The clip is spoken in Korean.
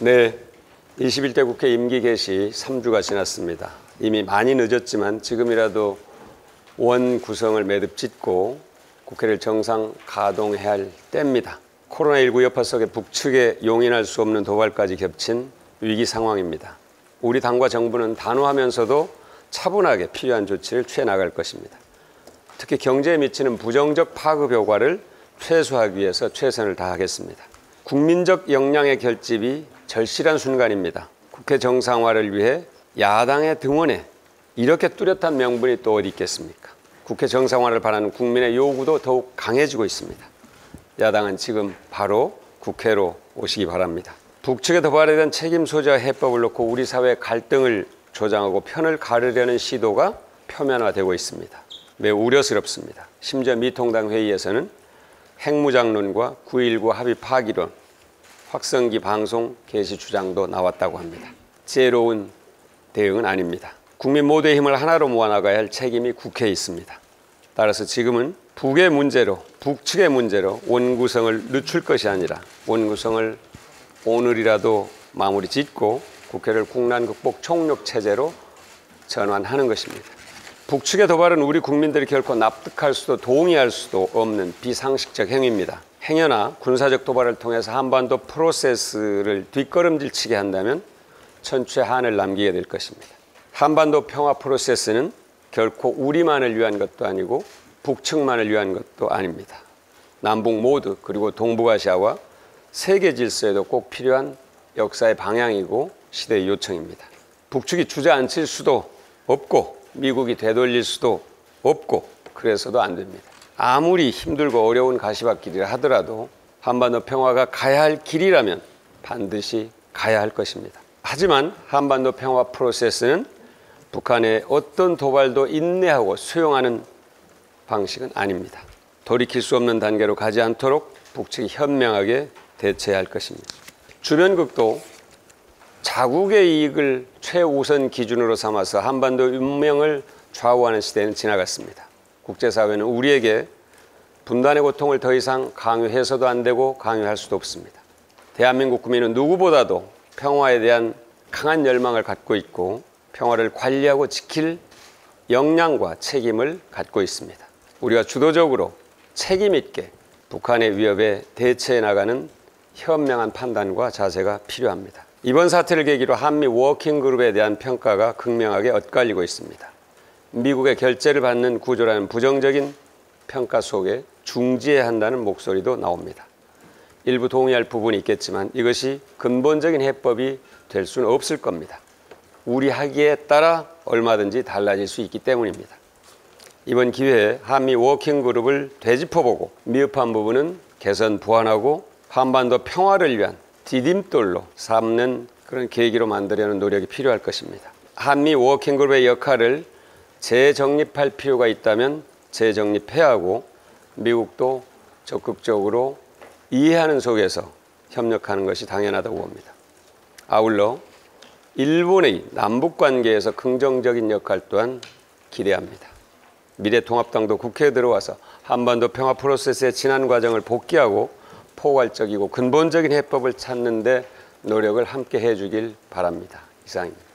네, 21대 국회 임기 개시 3주가 지났습니다. 이미 많이 늦었지만 지금이라도 원 구성을 매듭 짓고 국회를 정상 가동해야 할 때입니다. 코로나19 여파 속에 북측에 용인할 수 없는 도발까지 겹친 위기 상황입니다. 우리 당과 정부는 단호하면서도 차분하게 필요한 조치를 취해 나갈 것입니다. 특히 경제에 미치는 부정적 파급 효과를 최소화하기 위해서 최선을 다하겠습니다. 국민적 역량의 결집이 절실한 순간입니다. 국회 정상화를 위해 야당의 등원에 이렇게 뚜렷한 명분이 또 어디 있겠습니까? 국회 정상화를 바라는 국민의 요구도 더욱 강해지고 있습니다. 야당은 지금 바로 국회로 오시기 바랍니다. 북측에 도발에 대한 책임 소재와 해법을 놓고 우리 사회의 갈등을 조장하고 편을 가르려는 시도가 표면화되고 있습니다. 매우 우려스럽습니다. 심지어 미통당 회의에서는 핵무장론과 9.19 합의 파기론, 확성기 방송 개시 주장도 나왔다고 합니다. 지혜로운 대응은 아닙니다. 국민 모두의 힘을 하나로 모아나가야 할 책임이 국회에 있습니다. 따라서 지금은 북의 문제로, 북측의 문제로 원구성을 늦출 것이 아니라 원구성을 오늘이라도 마무리 짓고 국회를 국난 극복 총력 체제로 전환하는 것입니다. 북측의 도발은 우리 국민들이 결코 납득할 수도 동의할 수도 없는 비상식적 행위입니다. 행여나 군사적 도발을 통해서 한반도 프로세스를 뒷걸음질치게 한다면 천추의 한을 남기게 될 것입니다. 한반도 평화 프로세스는 결코 우리만을 위한 것도 아니고 북측만을 위한 것도 아닙니다. 남북 모두 그리고 동북아시아와 세계 질서에도 꼭 필요한 역사의 방향이고 시대의 요청입니다. 북측이 주저앉힐 수도 없고 미국이 되돌릴 수도 없고 그래서도 안 됩니다. 아무리 힘들고 어려운 가시밭길이라 하더라도 한반도 평화가 가야 할 길이라면 반드시 가야 할 것입니다. 하지만 한반도 평화 프로세스는 북한의 어떤 도발도 인내하고 수용하는 방식은 아닙니다. 돌이킬 수 없는 단계로 가지 않도록 북측이 현명하게 대처해야 할 것입니다. 주변국도 자국의 이익을 최우선 기준으로 삼아서 한반도 운명을 좌우하는 시대는 지나갔습니다. 국제사회는 우리에게 분단의 고통을 더 이상 강요해서도 안 되고 강요할 수도 없습니다. 대한민국 국민은 누구보다도 평화에 대한 강한 열망을 갖고 있고 평화를 관리하고 지킬 역량과 책임을 갖고 있습니다. 우리가 주도적으로 책임 있게 북한의 위협에 대처해 나가는 현명한 판단과 자세가 필요합니다. 이번 사태를 계기로 한미 워킹그룹에 대한 평가가 극명하게 엇갈리고 있습니다. 미국의 결재를 받는 구조라는 부정적인 평가 속에 중지해야 한다는 목소리도 나옵니다. 일부 동의할 부분이 있겠지만 이것이 근본적인 해법이 될 수는 없을 겁니다. 우리 하기에 따라 얼마든지 달라질 수 있기 때문입니다. 이번 기회에 한미 워킹그룹을 되짚어보고 미흡한 부분은 개선 보완하고 한반도 평화를 위한 디딤돌로 삼는 그런 계기로 만들려는 노력이 필요할 것입니다. 한미 워킹그룹의 역할을 재정립할 필요가 있다면 재정립해야 하고 미국도 적극적으로 이해하는 속에서 협력하는 것이 당연하다고 봅니다. 아울러 일본의 남북관계에서 긍정적인 역할 또한 기대합니다. 미래통합당도 국회에 들어와서 한반도 평화 프로세스의 지난 과정을 복귀하고 포괄적이고 근본적인 해법을 찾는 데 노력을 함께 해주길 바랍니다. 이상입니다.